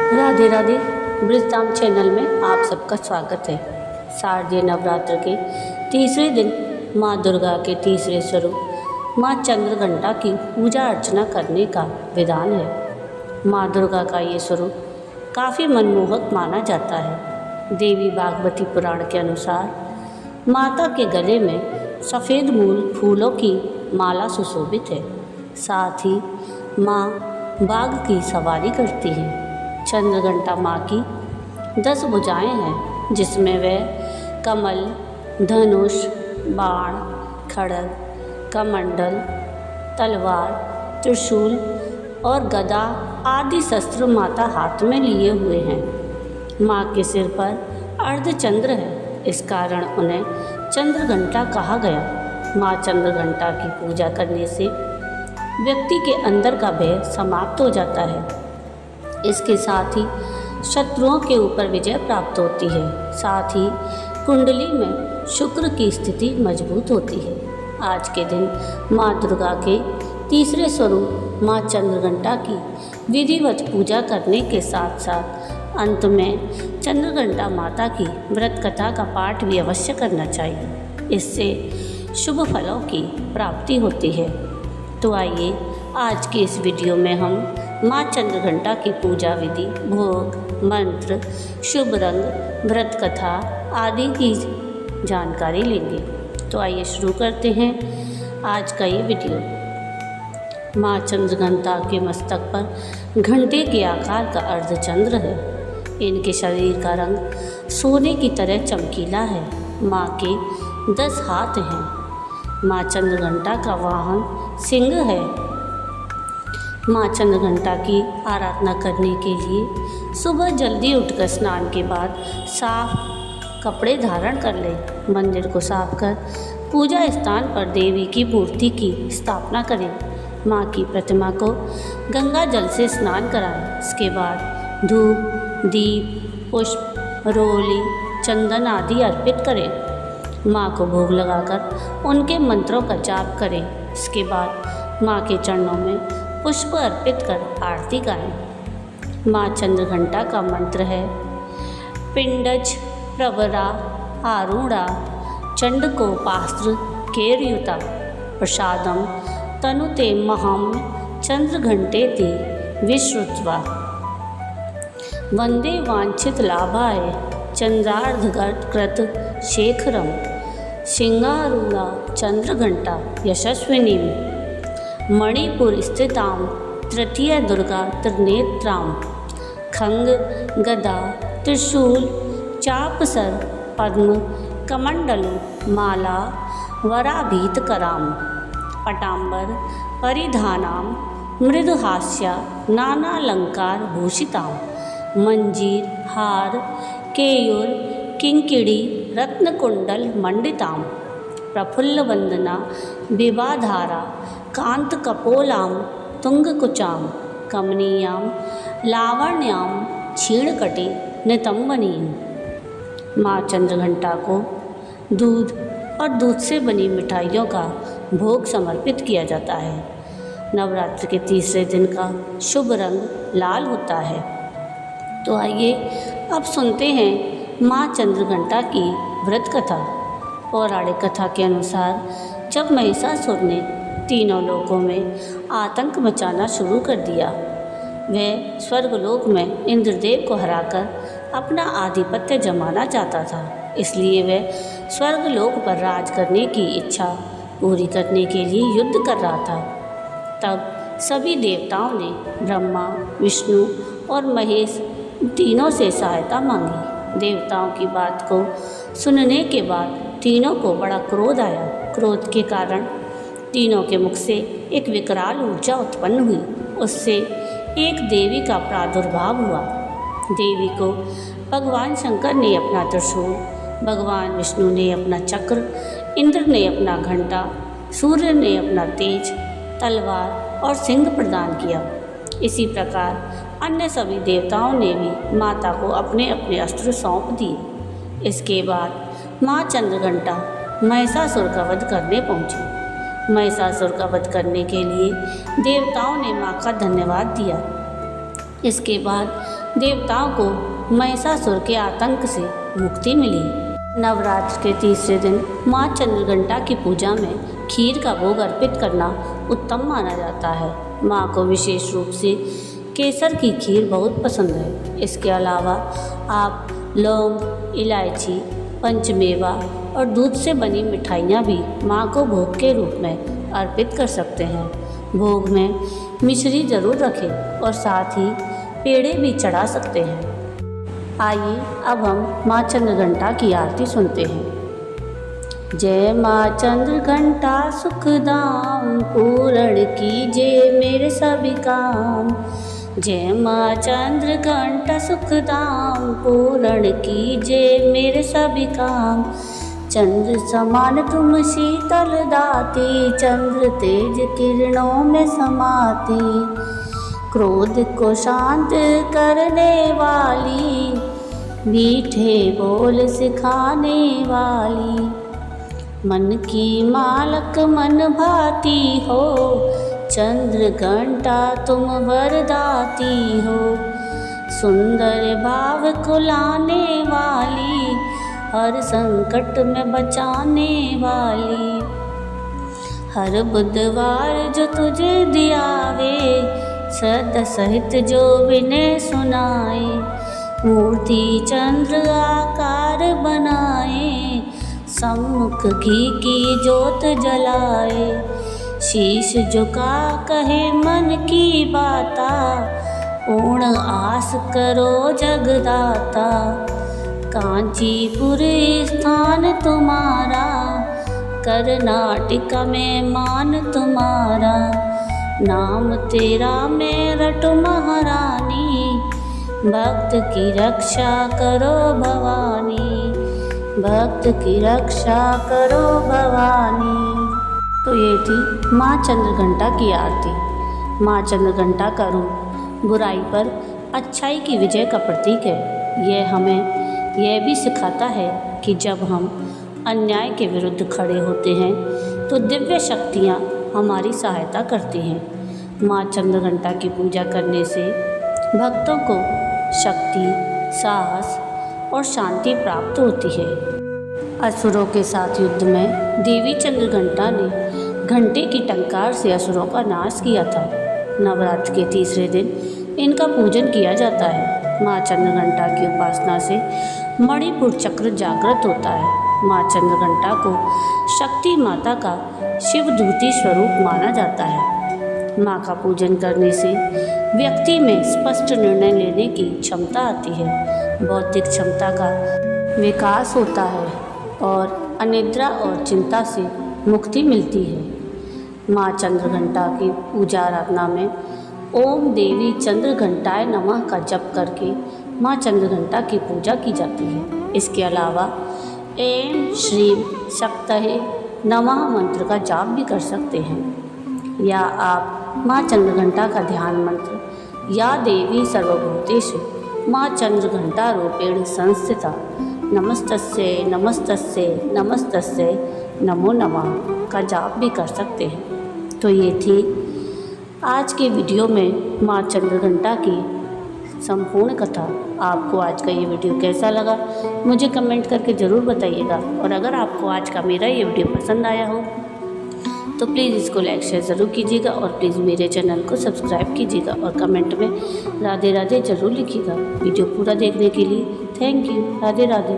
Radhe Radhe. Brajdham channel में आप सबका स्वागत है। शारदीय नवरात्र के तीसरे दिन माँ दुर्गा के तीसरे स्वरूप माँ चंद्रघंटा की पूजा अर्चना करने का विधान है। माँ दुर्गा का ये स्वरूप काफ़ी मनमोहक माना जाता है। देवी भागवती पुराण के अनुसार माता के गले में सफ़ेद मूल फूलों की माला सुशोभित है। साथ ही माँ बाघ की सवारी करती है। चंद्रघंटा माँ की 10 भुजाएं हैं, जिसमें वह कमल, धनुष, बाण, खड्ग, कमंडल, तलवार, त्रिशूल और गदा आदि शस्त्र माता हाथ में लिए हुए हैं। माँ के सिर पर अर्धचंद्र है, इस कारण उन्हें चंद्रघंटा कहा गया। माँ चंद्रघंटा की पूजा करने से व्यक्ति के अंदर का भय समाप्त हो जाता है। इसके साथ ही शत्रुओं के ऊपर विजय प्राप्त होती है। साथ ही कुंडली में शुक्र की स्थिति मजबूत होती है। आज के दिन माँ दुर्गा के तीसरे स्वरूप माँ चंद्रघंटा की विधिवत पूजा करने के साथ साथ अंत में चंद्रघंटा माता की व्रत कथा का पाठ भी अवश्य करना चाहिए। इससे शुभ फलों की प्राप्ति होती है। तो आइए आज के इस वीडियो में हम माँ चंद्रघंटा की पूजा विधि, भोग, मंत्र, शुभ रंग, व्रत कथा आदि की जानकारी लेंगे। तो आइए शुरू करते हैं आज का ये वीडियो। माँ चंद्रघंटा के मस्तक पर घंटे के आकार का अर्धचंद्र है। इनके शरीर का रंग सोने की तरह चमकीला है। माँ के 10 हाथ हैं। माँ चंद्रघंटा का वाहन सिंह है। माँ चंद्रघंटा की आराधना करने के लिए सुबह जल्दी उठकर स्नान के बाद साफ कपड़े धारण कर लें। मंदिर को साफ कर पूजा स्थान पर देवी की मूर्ति की स्थापना करें। माँ की प्रतिमा को गंगा जल से स्नान कराएं। इसके बाद धूप, दीप, पुष्प, रोली, चंदन आदि अर्पित करें। माँ को भोग लगाकर उनके मंत्रों का जाप करें। इसके बाद माँ के चरणों में पुष्प अर्पित कर आरती गाएं। माँ चंद्रघंटा का मंत्र है पिंडज प्रवरा आरूढ़ा चंडकोपास्त्र केरयुता प्रसादम तनुते महम चंद्रघंटे ते विश्रुत्वा वंदे वांछित लाभाय चंद्रार्धकृत शेखरम सिंगारूढ़ा चंद्रघंटा यशस्विनी मणिपुर स्थितां तृतीय दुर्गा त्रिनेत्रां खंग गदा त्रिशूल चापसर पद्म कमंडलु माला वराभीतकरां पटांबर परिधानां मृदुहास्या नानालंकार भूषितां मंजीर हार केयूर किंकिड़ी रत्नकुंडल मंडितां प्रफुल्लवंदना विवाधारा कांतकपोलां तुंगकुचां कमनीयां लावण्यां क्षीणकटे नितंबनीं। माँ चंद्रघंटा को दूध और दूध से बनी मिठाइयों का भोग समर्पित किया जाता है। नवरात्र के तीसरे दिन का शुभ रंग लाल होता है। तो आइए अब सुनते हैं माँ चंद्रघंटा की व्रत कथा। पौराणिक कथा के अनुसार जब महिषासुर ने तीनों लोकों में आतंक मचाना शुरू कर दिया, वह स्वर्गलोक में इंद्रदेव को हराकर अपना आधिपत्य जमाना चाहता था। इसलिए वह स्वर्गलोक पर राज करने की इच्छा पूरी करने के लिए युद्ध कर रहा था। तब सभी देवताओं ने ब्रह्मा, विष्णु और महेश तीनों से सहायता मांगी। देवताओं की बात को सुनने के बाद तीनों को बड़ा क्रोध आया। क्रोध के कारण तीनों के मुख से एक विकराल ऊर्जा उत्पन्न हुई। उससे एक देवी का प्रादुर्भाव हुआ। देवी को भगवान शंकर ने अपना त्रिशूल, भगवान विष्णु ने अपना चक्र, इंद्र ने अपना घंटा, सूर्य ने अपना तेज, तलवार और सिंह प्रदान किया। इसी प्रकार अन्य सभी देवताओं ने भी माता को अपने अपने अस्त्र सौंप दिए। इसके बाद माँ चंद्रघंटा महिषासुर का वध करने पहुँची। महिषासुर का वध करने के लिए देवताओं ने माँ का धन्यवाद दिया। इसके बाद देवताओं को महिषासुर के आतंक से मुक्ति मिली। नवरात्र के तीसरे दिन माँ चंद्रघंटा की पूजा में खीर का भोग अर्पित करना उत्तम माना जाता है। माँ को विशेष रूप से केसर की खीर बहुत पसंद है। इसके अलावा आप लौंग, इलायची, पंचमेवा और दूध से बनी मिठाइयाँ भी माँ को भोग के रूप में अर्पित कर सकते हैं। भोग में मिश्री ज़रूर रखें और साथ ही पेड़े भी चढ़ा सकते हैं। आइए अब हम माँ चंद्रघंटा की आरती सुनते हैं। जय माँ चंद्रघंटा सुखदाम, पूर्ण कीजिए मेरे सभी काम। जय माँ चंद्रघंटा सुखदाम, पूर्ण कीजिए मेरे सभी काम। चंद्र समान तुम शीतल दाती, चंद्र तेज किरणों में समाती। क्रोध को शांत करने वाली, मीठे बोल सिखाने वाली। मन की मालक मन भाती हो, चंद्रघंटा तुम वरदाती हो। सुंदर भाव को लाने वाली, हर संकट में बचाने वाली। हर बुधवार जो तुझे दियावे, श्रद्धा सहित जो विनय सुनाए। मूर्ति चंद्र आकार बनाए, सम्मुख घी की जोत जलाए। शीश झुका कहे मन की बाता, पूर्ण आस करो जगदाता। कांचीपुर स्थान तुम्हारा, कर्नाटक में मान तुम्हारा। नाम तेरा मेरठ महारानी, भक्त की रक्षा करो भवानी। भक्त की रक्षा करो भवानी। तो ये थी माँ चंद्रघंटा की आरती। माँ चंद्रघंटा का रूप बुराई पर अच्छाई की विजय का प्रतीक है। यह हमें यह भी सिखाता है कि जब हम अन्याय के विरुद्ध खड़े होते हैं तो दिव्य शक्तियाँ हमारी सहायता करती हैं। माँ चंद्रघंटा की पूजा करने से भक्तों को शक्ति, साहस और शांति प्राप्त होती है। असुरों के साथ युद्ध में देवी चंद्रघंटा ने घंटे की टंकार से असुरों का नाश किया था। नवरात्र के तीसरे दिन इनका पूजन किया जाता है। माँ चंद्रघंटा की उपासना से मणिपुर चक्र जागृत होता है। माँ चंद्रघंटा को शक्ति माता का शिवदूती स्वरूप माना जाता है। माँ का पूजन करने से व्यक्ति में स्पष्ट निर्णय लेने की क्षमता आती है, बौद्धिक क्षमता का विकास होता है और अनिद्रा और चिंता से मुक्ति मिलती है। माँ चंद्रघंटा की पूजा आराधना में ओम देवी चंद्रघंटाय नमः का जप करके माँ चंद्रघंटा की पूजा की जाती है। इसके अलावा ऐं श्रीं सप्तहे नमः मंत्र का जाप भी कर सकते हैं, या आप माँ चंद्रघंटा का ध्यान मंत्र या देवी सर्वभूतेषु माँ चंद्रघंटा रूपेण संस्थिता नमस्तस्यै नमस्तस्यै नमस्तस्यै नमो नमः का जाप भी कर सकते हैं। तो ये थी आज के वीडियो में माँ चंद्रघंटा की संपूर्ण कथा। आपको आज का ये वीडियो कैसा लगा मुझे कमेंट करके ज़रूर बताइएगा, और अगर आपको आज का मेरा ये वीडियो पसंद आया हो तो प्लीज़ इसको लाइक शेयर ज़रूर कीजिएगा, और प्लीज़ मेरे चैनल को सब्सक्राइब कीजिएगा और कमेंट में राधे राधे ज़रूर लिखिएगा। वीडियो पूरा देखने के लिए थैंक यू। राधे राधे।